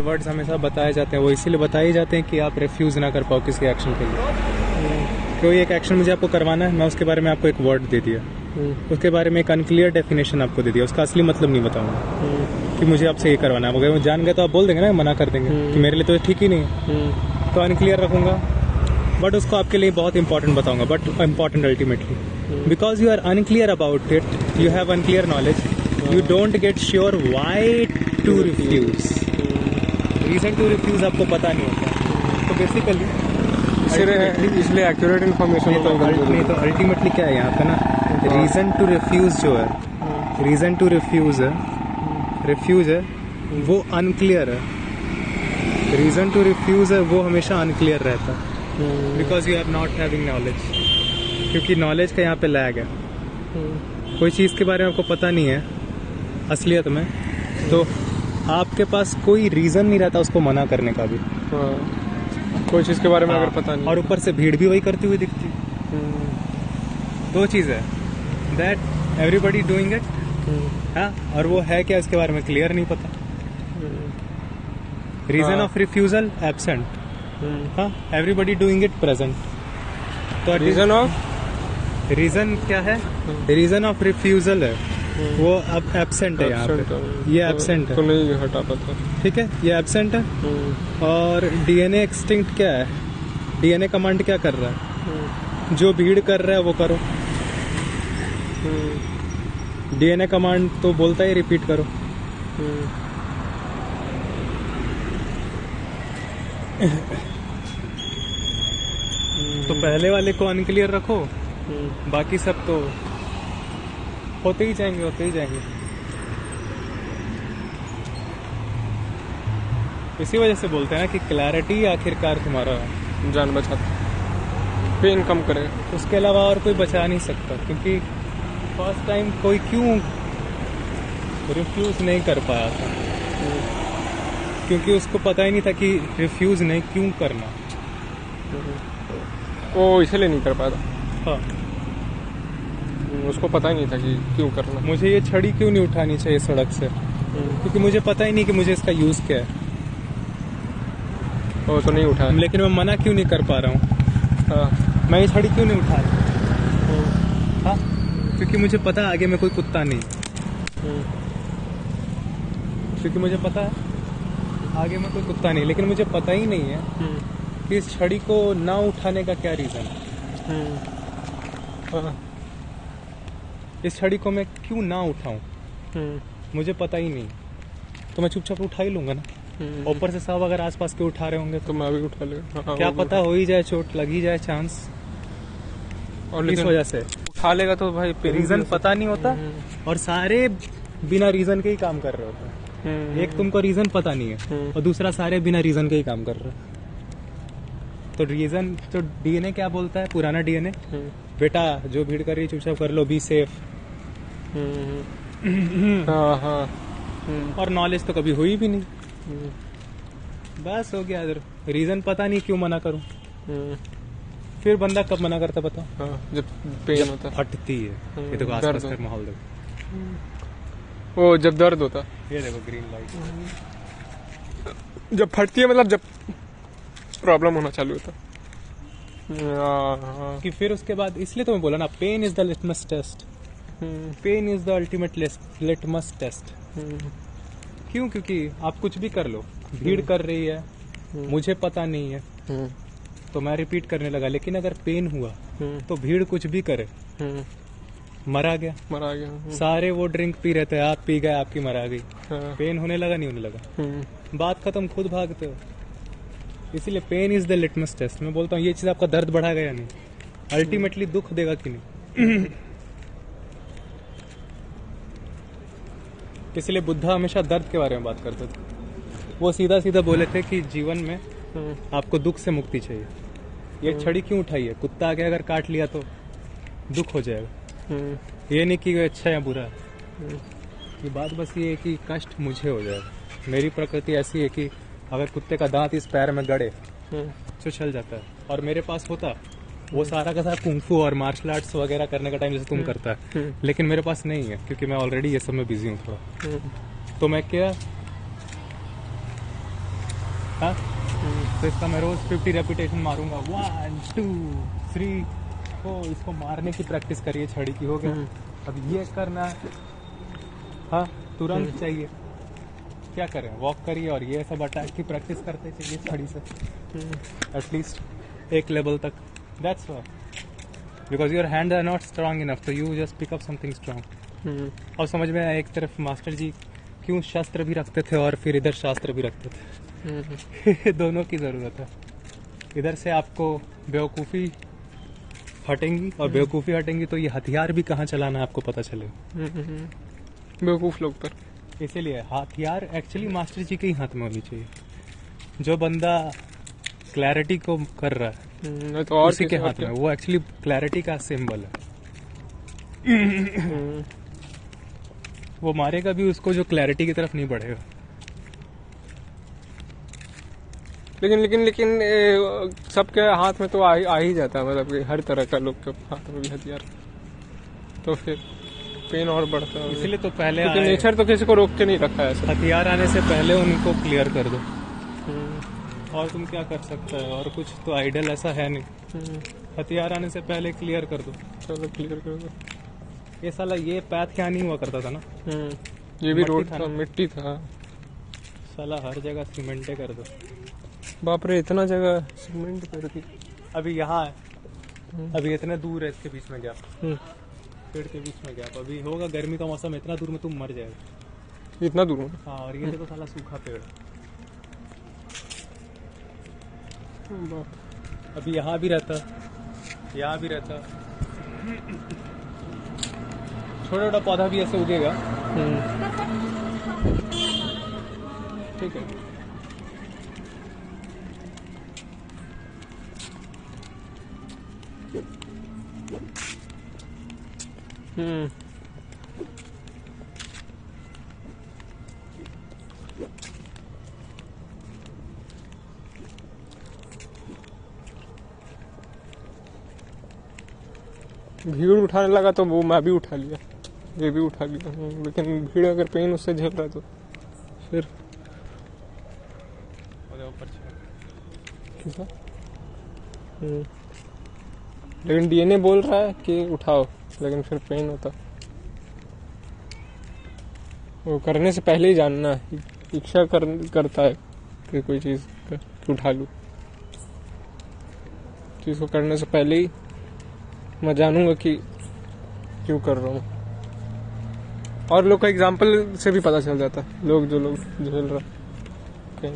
Words हमेशा बताए जाते हैं, वो इसीलिए बताए जाते हैं कि आप रिफ्यूज़ ना कर पाओ किसी एक्शन के लिए। कोई एक एक्शन मुझे आपको करवाना है, मैं उसके बारे में आपको एक वर्ड दे दिया, उसके बारे में एक अनक्लियर डेफिनेशन आपको दे दिया, उसका असली मतलब नहीं बताऊंगा कि मुझे आपसे ये करवाना है। अगर जान गए तो आप बोल देंगे ना, मना कर देंगे कि मेरे लिए तो ठीक ही नहीं है, तो अनक्लियर रखूंगा, बट उसको आपके लिए बहुत इंपॉर्टेंट बताऊंगा, but important ultimately because you are unclear about it, you have unclear knowledge, you don't get sure why to refuse, reason to refuse आपको पता नहीं होता। तो बेसिकली इसलिए एक्यूरेट इन्फॉर्मेशन नहीं तो अल्टीमेटली क्या है यहाँ पे ना, रीजन टू रिफ्यूज जो है, रीजन टू रिफ्यूज है वो अनक्लियर है, रीजन टू रिफ्यूज है वो हमेशा अनक्लियर रहता है because you are not having knowledge, क्योंकि नॉलेज का यहाँ पे लैग है। कोई चीज़ के बारे में आपको पता नहीं है असलियत में, तो आपके पास कोई रीजन नहीं रहता उसको मना करने का भी। कोई चीज़ के बारे में अगर पता नहीं, और ऊपर से भीड़ भी वही करती हुई दिखती। दो चीज़ है, दैट एवरीबडी डूइंग इट, हाँ, और वो है क्या इसके बारे में क्लियर नहीं पता। रीजन ऑफ रिफ्यूजल एब्सेंट, हाँ, एवरीबडी डूइंग इट प्रेजेंट। तो रीजन क्या है, रीजन ऑफ रिफ्यूजल है वो अब एब्सेंट है यहाँ पे, ये एब्सेंट है, तो नहीं हटा पाता, ठीक है, ये एब्सेंट है। और डीएनए एक्सटिंक्ट क्या है, डीएनए कमांड क्या कर रहा है, जो भीड़ कर रहा है वो करो। डीएनए कमांड तो बोलता है रिपीट करो। तो पहले वाले को अनक्लियर रखो, बाकी सब तो होते ही जाएंगे, होते ही जाएंगे। इसी वजह से बोलते हैं ना कि क्लैरिटी आखिरकार तुम्हारा जान बचाता, पेन कम करेगा, उसके अलावा और कोई बचा नहीं सकता। क्योंकि फर्स्ट टाइम कोई क्यों रिफ्यूज नहीं कर पाया था, क्योंकि उसको पता ही नहीं था कि रिफ्यूज नहीं क्यों करना, वो इसलिए नहीं कर पाया था। हाँ, उसको पता ही नहीं था कि क्यों करना। मुझे ये छड़ी क्यों नहीं उठानी चाहिए सड़क से, क्योंकि मुझे पता ही नहीं कि मुझे इसका यूज क्या है। वो तो नहीं उठा, लेकिन मैं मना क्यों नहीं कर पा रहा हूँ। हाँ, मैं ये छड़ी क्यों नहीं उठा रहा, हाँ, क्योंकि मुझे पता है आगे में कोई कुत्ता नहीं, क्योंकि मुझे पता है आगे में कोई कुत्ता नहीं, लेकिन मुझे पता ही नहीं है कि इस छड़ी को ना उठाने का क्या रीजन है। इस छड़ी को मैं क्यों ना उठाऊं, मुझे पता ही नहीं, तो मैं चुपचाप उठा ही लूंगा ना। ऊपर से सब अगर आसपास के उठा रहे होंगे तो मैं भी उठा लेगा, क्या पता हो ही जाए, चोट लग ही जाए, चांस। और इस वजह से उठा लेगा तो भाई रीजन पता नहीं होता, और सारे बिना रीजन के ही काम कर रहे होते हैं। एक तुमको रीजन पता नहीं है और दूसरा सारे बिना रीजन के ही काम कर रहे हैं। तो रीजन, तो डीएनए क्या बोलता है, पुराना डीएनए, बेटा जो भीड़ कर रही है चुपचाप कर लो, बी सेफ। और नॉलेज तो कभी हुई भी नहीं, बस हो गया। रीजन पता नहीं क्यों मना करूं। फिर बंदा कब मना करता बताओ, जब पेन होता, फटती है। ये देखो आसपास का माहौल देखो, वो जब दर्द होता, ये देखो ग्रीन लाइट, जब फटती है, मतलब जब प्रॉब्लम होना चालू होता कि फिर उसके बाद, इसलिए तो मैं बोला ना, pain is the litmus test, pain is the ultimate litmus test. क्यों, क्योंकि आप कुछ भी कर लो, भीड़ कर रही है, मुझे पता नहीं है, तो मैं रिपीट करने लगा। लेकिन अगर पेन हुआ तो भीड़ कुछ भी करे, मरा गया, सारे वो ड्रिंक पी रहे थे, आप पी गए, आपकी मरा गई, पेन होने लगा नहीं होने लगा, बात खत्म, खुद भागते हो। इसीलिए pain is the litmus test. मैं बोलता हूँ ये चीज आपका दर्द बढ़ाएगा या नहीं, अल्टीमेटली दुख देगा कि नहीं। इसलिए बुद्धा हमेशा दर्द के बारे में बात करते थे। वो सीधा सीधा बोले थे कि जीवन में आपको दुख से मुक्ति चाहिए। ये छड़ी क्यों उठाई है, कुत्ता आगे अगर काट लिया तो दुख हो जाएगा, ये नहीं कि अच्छा या बुरा है। ये बात बस ये है कि कष्ट मुझे हो जाएगा। मेरी प्रकृति ऐसी है कि अगर कुत्ते का दांत इस पैर में गड़े तो चल जाता है, और मेरे पास होता वो सारा का सारा कुंफू और मार्शल आर्ट्स वगैरह करने का टाइम जैसे तुम करता है, लेकिन मेरे पास नहीं है क्योंकि मैं ऑलरेडी ये सब में बिजी हूँ थोड़ा। तो मैं क्या हाँ, तो इसका मैं रोज 50 रेपिटेशन मारूंगा, 1 2 3 4। इसको मारने की प्रैक्टिस करिए, छड़ी की हो गया। अब ये करना है, हाँ तुरंत चाहिए, क्या करें, वॉक करिए और ये सब अटैक की प्रैक्टिस करते चाहिए छड़ी से एटलीस्ट एक लेवल तक। That's why, because your hand are not strong enough, तो you just pick up something strong. और समझ में आया एक तरफ मास्टर जी क्यों शस्त्र भी रखते थे और फिर इधर शास्त्र भी रखते थे। दोनों की जरूरत है। इधर से आपको बेवकूफ़ी हटेंगी और बेवकूफ़ी हटेंगी तो ये हथियार भी कहाँ चलाना है आपको पता चलेगा। बेवकूफ लोग पर, इसीलिए हथियार एक्चुअली मास्टर जी के ही हाथ में होनी चाहिए। जो बंदा क्लैरिटी को कर रहा है तो और उसी के हाथ में, वो एक्चुअली क्लैरिटी का सिंबल है। वो मारेगा भी उसको जो क्लैरिटी की तरफ नहीं बढ़ेगा। लेकिन सबके हाथ में तो आ ही जाता है, मतलब कि हर तरह का लोग के हाथ में भी हथियार, तो फिर पेन और बढ़ता है। इसीलिए तो पहले क्योंकि नेचर तो किसी को रोक के नहीं रखा है ऐसा। हथियार आने से पहले उनको क्लियर कर दो, और तुम क्या कर सकता है, और कुछ तो आइडल ऐसा है नहीं। हथियार आने से पहले क्लियर कर दो। चलो क्लियर कर दो। ये साला ये पैथ क्या नहीं हुआ करता था ना, ये भी रोड था, मिट्टी था। साला हर जगह सीमेंटे कर दो। बाप रे, इतना जगह सीमेंट कर दी। अभी यहाँ है, अभी इतने दूर है इसके बीच में गैप, पेड़ के बीच में गैप। अभी होगा गर्मी का मौसम, इतना दूर में तुम मर जाएगा, इतना दूर में। हाँ, और ये देखो साला सूखा पेड़। अभी यहाँ भी रहता, यहाँ भी रहता, छोटा छोटा पौधा भी ऐसे उगेगा। ठीक है। भीड़ उठाने लगा तो वो मैं भी उठा लिया, ये भी उठा लिया। लेकिन भीड़ अगर पेन उससे झेल रहा है तो फिर कैसा। लेकिन डीएनए बोल रहा है कि उठाओ, लेकिन फिर पेन होता। वो करने से पहले ही जानना है, इच्छा करता है कि कोई चीज उठा लूं, चीज को करने से पहले ही मैं जानूंगा कि क्यों कर रहा हूँ। और लोग का एग्जाम्पल से भी पता चल जाता है, लोग जो लोग झेल रहा है।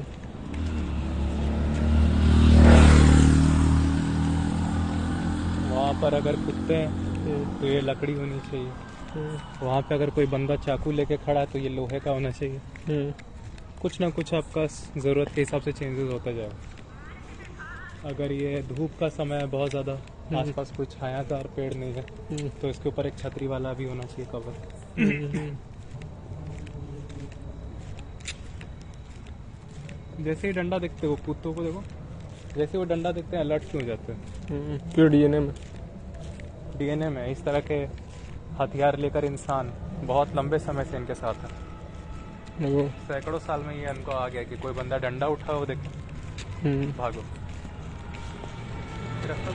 वहाँ पर अगर कुत्ते हैं तो ये लकड़ी होनी चाहिए, वहाँ पे अगर कोई बंदा चाकू लेके खड़ा है तो ये लोहे का होना चाहिए। कुछ ना कुछ आपका ज़रूरत के हिसाब से चेंजेस होता जाएगा। अगर ये धूप का समय है बहुत ज़्यादा, आसपास कोई छायादार पेड़ नहीं है, तो इसके ऊपर एक छतरी वाला भी होना चाहिए कवर। जैसे ही डंडा देखते हो, कुत्तों को देखो, जैसे वो डंडा देखते हैं अलर्ट क्यों हो जाते हैं? क्यों? डीएनए में इस तरह के हथियार लेकर इंसान बहुत लंबे समय से इनके साथ है। सैकड़ों साल में ये इनको आ गया कि कोई बंदा डंडा उठाओ, देखो भागो। रास्ता